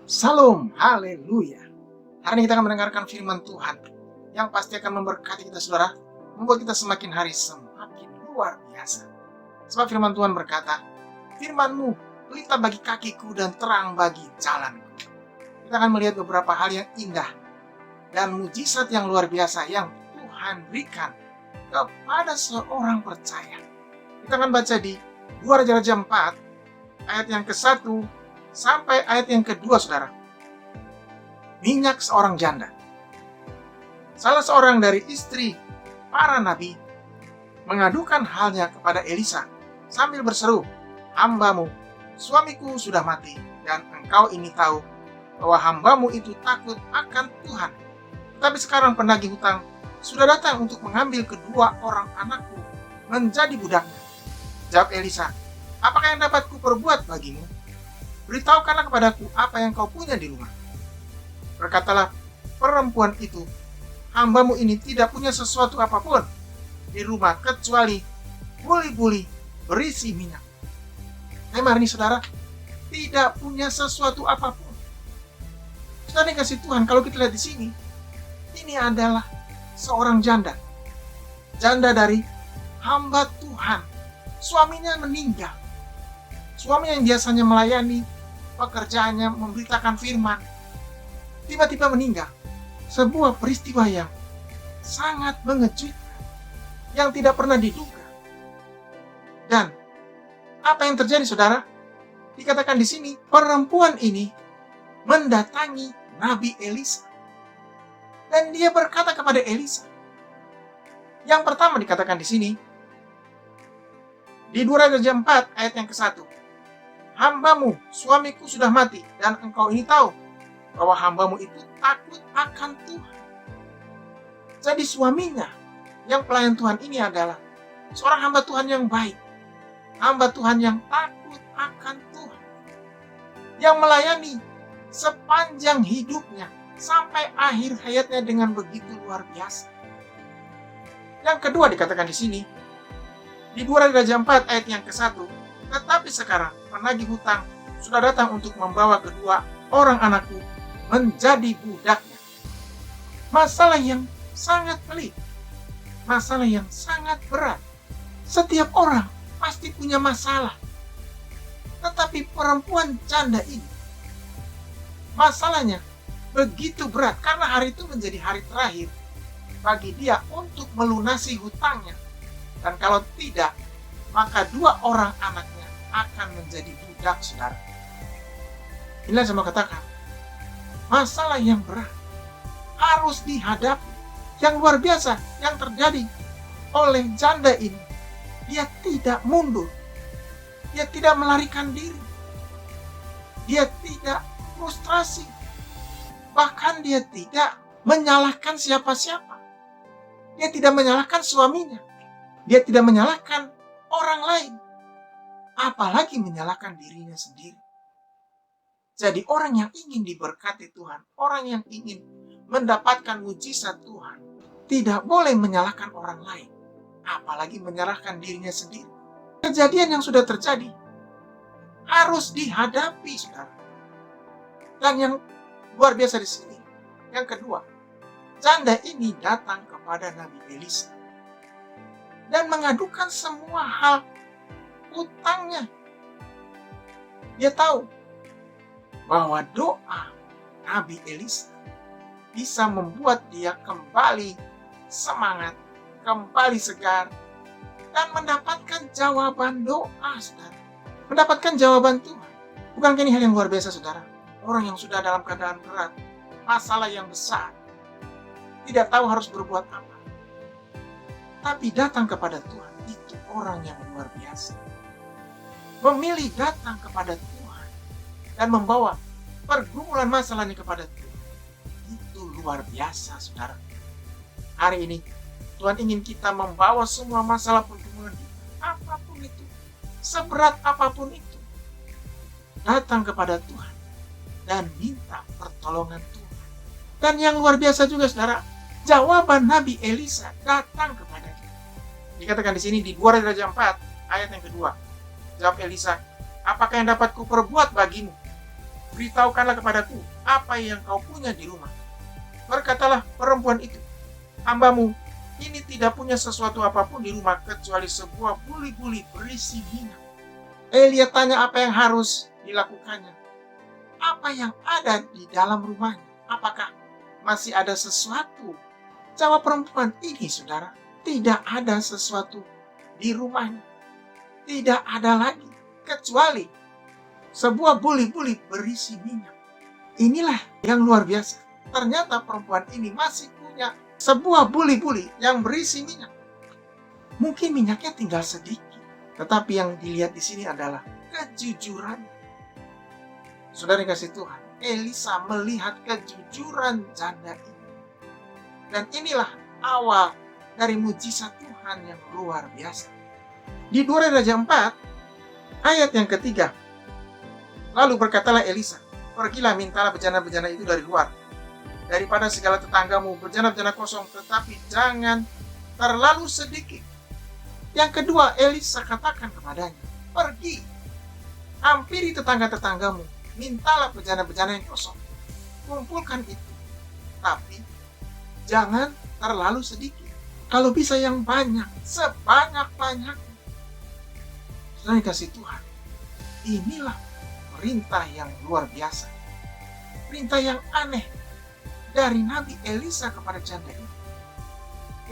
Salam, haleluya. Hari ini kita akan mendengarkan firman Tuhan yang pasti akan memberkati kita, saudara, membuat kita semakin hari semakin luar biasa. Sebab firman Tuhan berkata, firman-Mu pelita bagi kakiku dan terang bagi jalanku. Kita akan melihat beberapa hal yang indah dan mujizat yang luar biasa yang Tuhan berikan kepada seorang percaya. Kita akan baca di 2 Raja-Raja 4 ayat yang ke-1 sampai ayat yang kedua, saudara. Minyak seorang janda. Salah seorang dari istri para nabi mengadukan halnya kepada Elisa sambil berseru, "Hambamu, suamiku sudah mati, dan engkau ini tahu bahwa hambamu itu takut akan Tuhan. Tetapi sekarang penagih hutang sudah datang untuk mengambil kedua orang anakku menjadi budaknya." Jawab Elisa, "Apakah yang dapat kuperbuat bagimu? Beritahukanlah kepadaku apa yang kau punya di rumah." Berkatalah perempuan itu, "Hambamu ini tidak punya sesuatu apapun di rumah kecuali buli-buli berisi minyak." Hari ini, saudara, tidak punya sesuatu apapun. Saudara kasih Tuhan, kalau kita lihat di sini, ini adalah seorang janda. Janda dari hamba Tuhan. Suaminya meninggal. Suami yang biasanya melayani pekerjaannya, memberitakan firman, tiba-tiba meninggal. Sebuah peristiwa yang sangat mengejutkan, yang tidak pernah diduga. Dan apa yang terjadi, saudara? Dikatakan di sini, perempuan ini mendatangi Nabi Elisa. Dan dia berkata kepada Elisa. Yang pertama dikatakan di sini, di 2 Raja 4 ayat yang ke-1. "Hambamu, suamiku sudah mati, dan engkau ini tahu bahwa hambamu itu takut akan Tuhan." Jadi suaminya, yang pelayan Tuhan ini adalah seorang hamba Tuhan yang baik. Hamba Tuhan yang takut akan Tuhan. Yang melayani sepanjang hidupnya, sampai akhir hayatnya dengan begitu luar biasa. Yang kedua dikatakan di sini, di 2 Raja 4 ayat yang ke-1, "Tetapi sekarang penagih hutang sudah datang untuk membawa kedua orang anakku menjadi budaknya." Masalah yang sangat pelik. Masalah yang sangat berat. Setiap orang pasti punya masalah. Tetapi perempuan janda ini, masalahnya begitu berat karena hari itu menjadi hari terakhir bagi dia untuk melunasi hutangnya. Dan kalau tidak, maka dua orang anaknya akan menjadi budak, saudara. Inilah saya mau katakan, masalah yang berat harus dihadapi. Yang luar biasa yang terjadi oleh janda ini, dia tidak mundur, dia tidak melarikan diri, dia tidak frustrasi, bahkan dia tidak menyalahkan siapa-siapa, dia tidak menyalahkan suaminya, dia tidak menyalahkan orang lain, apalagi menyalahkan dirinya sendiri. Jadi orang yang ingin diberkati Tuhan, orang yang ingin mendapatkan mujizat Tuhan, tidak boleh menyalahkan orang lain, apalagi menyalahkan dirinya sendiri. Kejadian yang sudah terjadi harus dihadapi, saudara. Dan yang luar biasa di sini, yang kedua, janda ini datang kepada Nabi Elisa dan mengadukan semua hal hutangnya. Dia tahu bahwa doa Nabi Elisa bisa membuat dia kembali semangat, kembali segar, dan mendapatkan jawaban doa, saudara. Mendapatkan jawaban Tuhan. Bukankah ini hal yang luar biasa, saudara? Orang yang sudah dalam keadaan berat, masalah yang besar, tidak tahu harus berbuat apa, tapi datang kepada Tuhan, itu orang yang luar biasa. Memilih datang kepada Tuhan dan membawa pergumulan masalahnya kepada Tuhan, itu luar biasa, saudara. Hari ini Tuhan ingin kita membawa semua masalah pergumulan kita, apapun itu, seberat apapun itu, datang kepada Tuhan dan minta pertolongan Tuhan. Dan yang luar biasa juga, saudara, jawaban Nabi Elisa datang kepada kita. Dikatakan di sini di 2 Raja 4 ayat yang kedua. Jawab Elisa, "Apakah yang dapat kuperbuat bagimu? beritahukanlah kepadaku apa yang kau punya di rumah. Berkatalah perempuan itu, hambamu ini tidak punya sesuatu apapun di rumah kecuali sebuah buli-buli berisi minyak. Elia tanya apa yang harus dilakukannya. Apa yang ada di dalam rumahnya? Apakah masih ada sesuatu? Jawab perempuan ini, saudara, tidak ada sesuatu di rumahnya. Tidak ada lagi kecuali sebuah buli-buli berisi minyak. Inilah yang luar biasa. Ternyata perempuan ini masih punya sebuah buli-buli yang berisi minyak. Mungkin minyaknya tinggal sedikit, tetapi yang dilihat di sini adalah kejujuran. Saudara yang kasih Tuhan, Elisa melihat kejujuran janda ini. Dan inilah awal dari mujizat Tuhan yang luar biasa. Di 2 Raja 4, ayat yang ketiga. Lalu berkatalah Elisa, pergilah mintalah bejana-bejana itu dari luar, daripada segala tetanggamu bejana-bejana kosong, tetapi jangan terlalu sedikit. Yang kedua, Elisa katakan kepadanya, pergi, hampiri tetangga-tetanggamu, mintalah bejana-bejana yang kosong, kumpulkan itu, tapi jangan terlalu sedikit. Kalau bisa yang banyak, sebanyak-banyaknya. Saudara kasih Tuhan, inilah perintah yang luar biasa, perintah yang aneh dari Nabi Elisa kepada janda ini.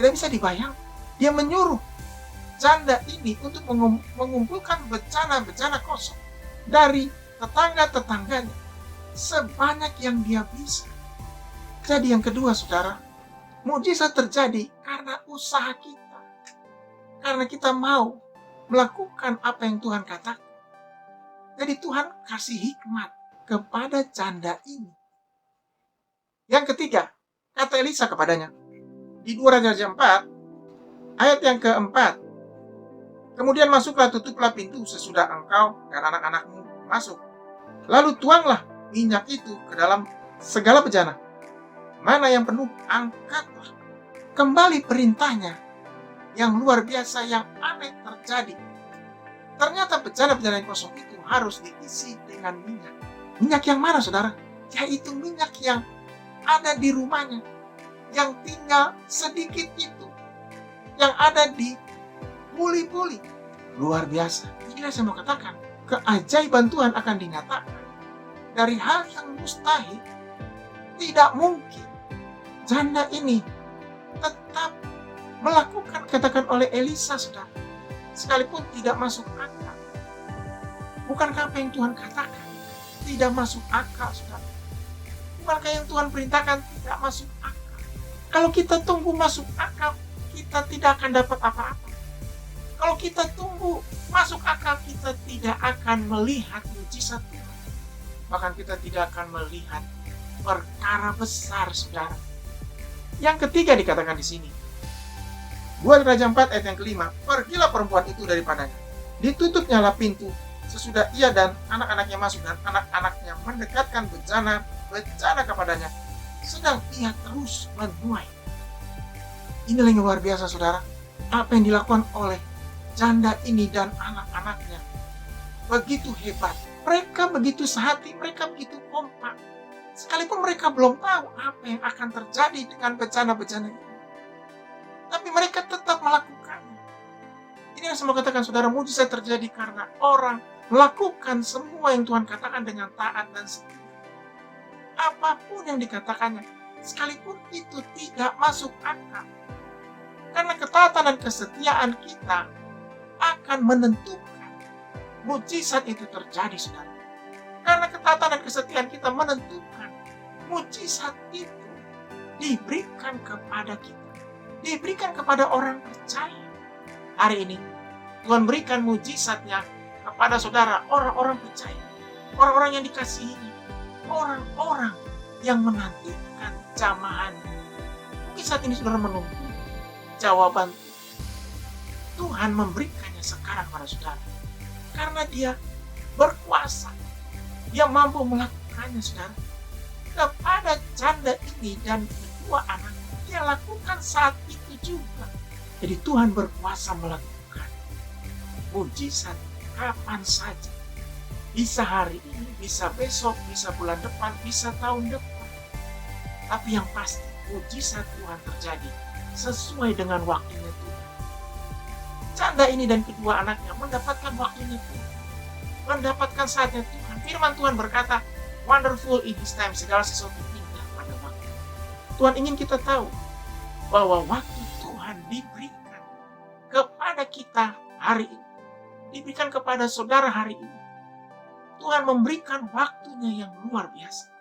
Tidak bisa dibayangkan, dia menyuruh janda ini untuk mengumpulkan bejana-bejana kosong dari tetangga-tetangganya sebanyak yang dia bisa. Jadi yang kedua, saudara, mujizat terjadi karena usaha kita, karena kita mau melakukan apa yang Tuhan katakan. Jadi Tuhan kasih hikmat kepada janda ini. Yang ketiga, kata Elisa kepadanya, di 2 Raja 4, ayat yang keempat, kemudian masuklah, tutuplah pintu sesudah engkau dan anak-anakmu masuk. Lalu tuanglah minyak itu ke dalam segala bejana. Mana yang penuh, angkatlah. Kembali perintahnya yang luar biasa, yang aneh terjadi. Ternyata bejana-bejana yang kosong itu harus diisi dengan minyak. Minyak yang mana, saudara? Yaitu minyak yang ada di rumahnya, yang tinggal sedikit itu, yang ada di buli-buli. Luar biasa. Inilah saya mau katakan, keajaiban Tuhan akan dinyatakan dari hal yang mustahil. Tidak mungkin janda ini tetap melakukan katakan oleh Elisa, saudara, sekalipun tidak masuk akal. Bukankah apa yang Tuhan katakan tidak masuk akal, saudara? Bukankah yang Tuhan perintahkan tidak masuk akal? Kalau kita tunggu masuk akal, kita tidak akan dapat apa-apa. Kalau kita tunggu masuk akal, kita tidak akan melihat mujizat Tuhan. Bahkan kita tidak akan melihat perkara besar, saudara. Yang ketiga dikatakan di sini, 2 Raja 4 ayat yang kelima, pergilah perempuan itu daripadanya. Ditutupnyalah pintu sesudah ia dan anak-anaknya masuk, dan anak-anaknya mendekatkan bejana kepadanya, sedang ia terus menuai. Inilah yang luar biasa, saudara. Apa yang dilakukan oleh janda ini dan anak-anaknya begitu hebat. Mereka begitu sehati, mereka begitu kompak. Sekalipun mereka belum tahu apa yang akan terjadi dengan bejana-bejana ini, tapi mereka tetap melakukannya. Ini yang saya mau katakan, saudara, mujizat terjadi karena orang melakukan semua yang Tuhan katakan dengan taat dan setia. Apapun yang dikatakannya, sekalipun itu tidak masuk akal, karena ketaatan dan kesetiaan kita akan menentukan mujizat itu terjadi, saudara. Karena ketaatan dan kesetiaan kita menentukan mujizat itu diberikan kepada kita, diberikan kepada orang percaya. Hari ini Tuhan berikan mujizatnya kepada saudara, orang-orang percaya, orang-orang yang dikasihinya, orang-orang yang menantikan jamahan. Mungkin saat ini saudara menunggu jawaban Tuhan memberikannya sekarang pada saudara, karena Dia berkuasa, Dia mampu melakukannya, saudara. Kepada janda ini dan kedua anak, Dia lakukan saat itu juga. Jadi Tuhan berkuasa melakukan mujizat kapan saja, Bisa hari ini, bisa besok, bisa bulan depan, bisa tahun depan. Tapi yang pasti, mujizat Tuhan terjadi sesuai dengan waktunya Tuhan. Janda ini dan kedua anaknya mendapatkan waktunya Tuhan, mendapatkan saatnya Tuhan. Firman Tuhan berkata, wonderful in His time, segala sesuatu indah pada waktu. Tuhan ingin kita tahu bahwa waktu Tuhan diberikan kepada kita hari ini, diberikan kepada saudara hari ini. Tuhan memberikan waktunya yang luar biasa.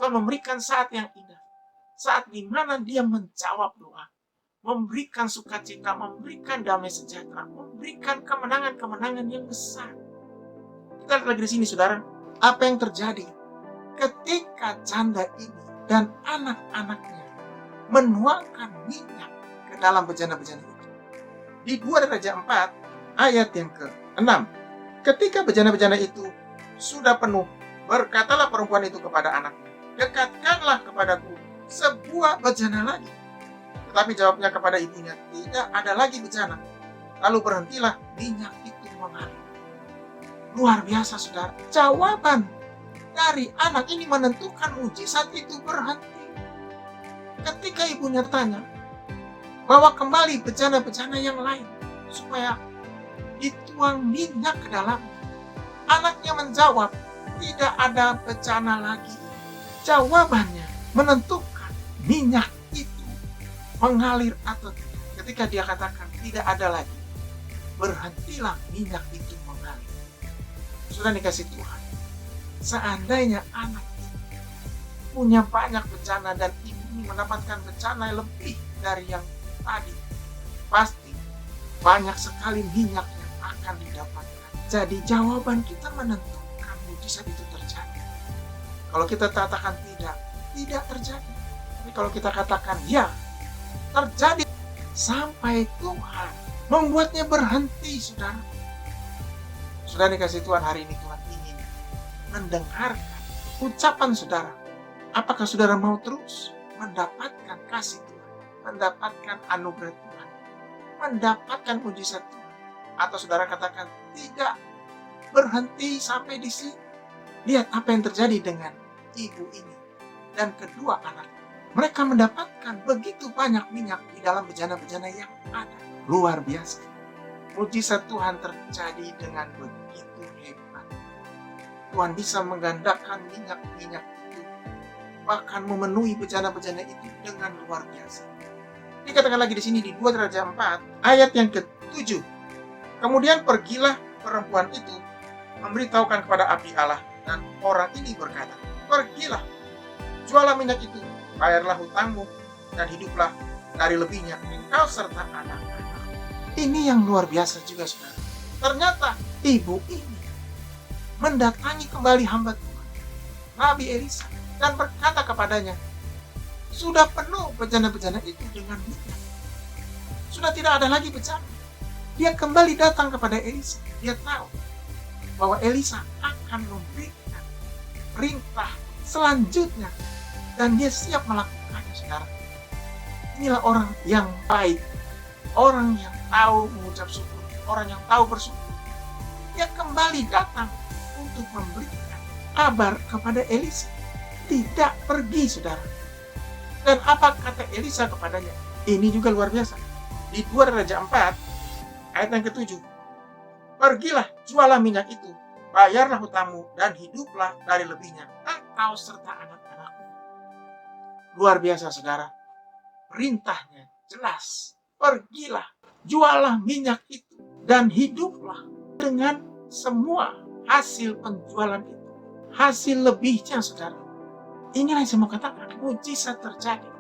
Tuhan memberikan saat yang indah. Saat di mana Dia menjawab doa, memberikan sukacita, memberikan damai sejahtera, memberikan kemenangan-kemenangan yang besar. Kita lihat lagi di sini, saudara, apa yang terjadi ketika janda ini dan anak-anaknya menuangkan minyak ke dalam bejana-bejana itu. Di 2 Raja 4 ayat yang ke-6. Ketika bejana-bejana itu sudah penuh, berkatalah perempuan itu kepada anaknya, dekatkanlah kepadaku sebuah bejana lagi. Tetapi jawabnya kepada ibunya, tidak ada lagi bejana. Lalu berhentilah minyak itu mengalir. Luar biasa, saudara. Jawaban dari anak ini menentukan mujizat itu berhenti. Ketika ibunya tanya, bawa kembali bejana-bejana yang lain supaya dituang minyak ke dalam. Anaknya menjawab, tidak ada bejana lagi. Jawabannya menentukan minyak itu mengalir atau tidak. Ketika dia katakan tidak ada lagi, berhentilah minyak itu mengalir. Sudah dikasih Tuhan. Seandainya anak ini punya banyak bejana dan ibu ini mendapatkan bejana lebih dari yang tadi, pasti banyak sekali minyak yang akan didapatkan. Jadi jawaban kita menentukan mujizat itu terjadi. Kalau kita katakan tidak terjadi. Tapi kalau kita katakan ya, terjadi. Sampai Tuhan membuatnya berhenti, saudara. Sudah dikasih Tuhan, hari ini Tuhan ingin mendengarkan ucapan saudara. Apakah saudara mau terus mendapatkan kasih Tuhan, mendapatkan anugerah Tuhan, mendapatkan mujizat Tuhan? Atau saudara katakan tidak, berhenti sampai di sini. Lihat apa yang terjadi dengan ibu ini dan kedua anaknya. Mereka mendapatkan begitu banyak minyak di dalam bejana-bejana yang ada. Luar biasa. Mujizat Tuhan terjadi dengan begitu hebat. Tuhan bisa menggandakan minyak-minyak itu, bahkan memenuhi bejana-bejana itu dengan luar biasa. Dikatakan lagi di sini di 2 Raja 4 ayat yang ke-7. Kemudian pergilah perempuan itu memberitahukan kepada abdi Allah, dan orang ini berkata, pergilah, jualah minyak itu, bayarlah hutangmu, dan hiduplah dari lebihnya engkau serta anak-anak. Ini yang luar biasa juga, saudara. Ternyata ibu ini mendatangi kembali hamba Tuhan, Nabi Elisa, dan berkata kepadanya, sudah penuh bejana-bejana itu dengan minyak. Sudah tidak ada lagi bejana. Dia kembali datang kepada Elisa. Dia tahu bahwa Elisa akan memberikan perintah selanjutnya, dan dia siap melakukannya, saudara. Inilah orang yang baik, orang yang tahu mengucap syukur, orang yang tahu bersyukur. Dia kembali datang untuk memberikan kabar kepada Elisa. Tidak pergi, saudara. Dan apa kata Elisa kepadanya? Ini juga luar biasa. Di 2 Raja 4 ayat yang ke-7. Pergilah, jualah minyak itu, bayarlah hutangmu, dan hiduplah dari lebihnya engkau serta anak-anakmu. Luar biasa, saudara. Perintahnya jelas. Pergilah, jualah minyak itu, dan hiduplah dengan semua hasil penjualan itu. Hasil lebihnya, saudara. Inilah yang saya mau katakan, mujizat terjadi.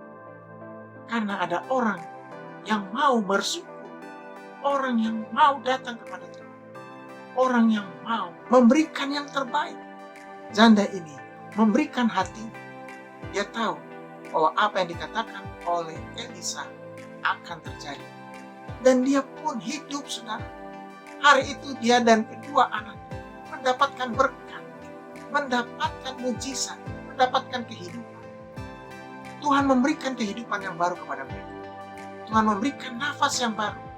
Karena ada orang yang mau bersyukur. Orang yang mau datang kepada Tuhan. Orang yang mau memberikan yang terbaik. Janda ini memberikan hati. Dia tahu bahwa apa yang dikatakan oleh Elisa akan terjadi. Dan dia pun hidup, saudara. Hari itu dia dan kedua anaknya mendapatkan berkat, mendapatkan mujizat, mendapatkan kehidupan. Tuhan memberikan kehidupan yang baru kepada mereka. Tuhan memberikan nafas yang baru.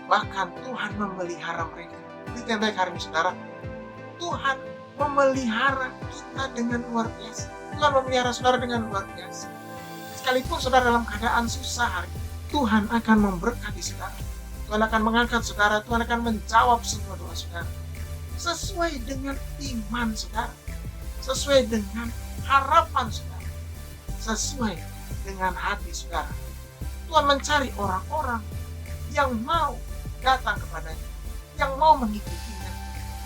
Bahkan Tuhan memelihara mereka. Berita yang baik hari ini, saudara. Tuhan memelihara kita dengan luar biasa. Tuhan memelihara saudara dengan luar biasa. Sekalipun saudara dalam keadaan susah hari ini, Tuhan akan memberkati saudara. Tuhan akan mengangkat saudara. Tuhan akan menjawab semua doa saudara. Sesuai dengan iman saudara. Sesuai dengan harapan saudara. Sesuai dengan hati saudara. Tuhan mencari orang-orang yang mau datang kepadanya, yang mau mengikutinya,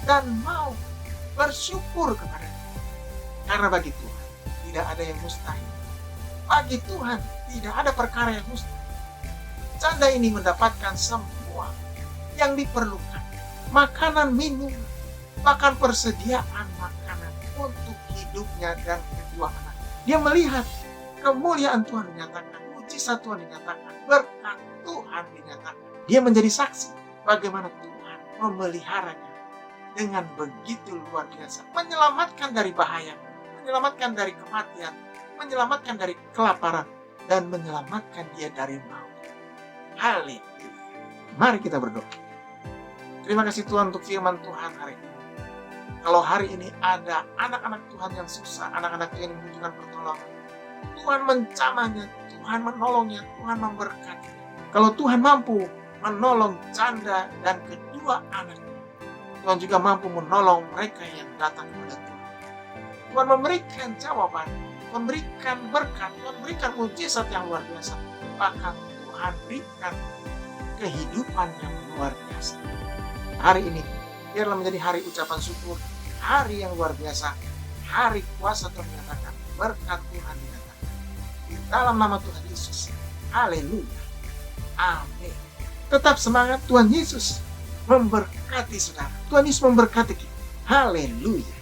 dan mau bersyukur kepadanya. Karena bagi Tuhan tidak ada yang mustahil. Bagi Tuhan tidak ada perkara yang mustahil. Janda ini mendapatkan semua yang diperlukan. Makanan, minum, bahkan persediaan makanan untuk hidupnya dan kedua anak. Dia melihat kemuliaan Tuhan dinyatakan, mujizat Tuhan dinyatakan, berkat Tuhan dinyatakan. Dia menjadi saksi bagaimana Tuhan memeliharanya dengan begitu luar biasa. Menyelamatkan dari bahaya, menyelamatkan dari kematian, menyelamatkan dari kelaparan, dan menyelamatkan dia dari maut. Haleluya. Mari kita berdoa. Terima kasih Tuhan untuk firman Tuhan hari ini. Kalau hari ini ada anak-anak Tuhan yang susah, anak-anak Tuhan yang membutuhkan pertolongan, Tuhan menjamahnya, Tuhan menolongnya, Tuhan memberkati. Kalau Tuhan mampu menolong janda dan kedua anaknya, Tuhan juga mampu menolong mereka yang datang kepada Tuhan. Tuhan memberikan jawaban, memberikan berkat, memberikan mujizat yang luar biasa. Bahkan Tuhan berikan kehidupan yang luar biasa. Hari ini biarlah menjadi hari ucapan syukur, hari yang luar biasa, hari kuasa Tuhan dinyatakan, berkat Tuhan dinyatakan. Di dalam nama Tuhan Yesus. Haleluya. Amin. Tetap semangat, Tuhan Yesus memberkati saudara. Tuhan Yesus memberkati kita. Haleluya.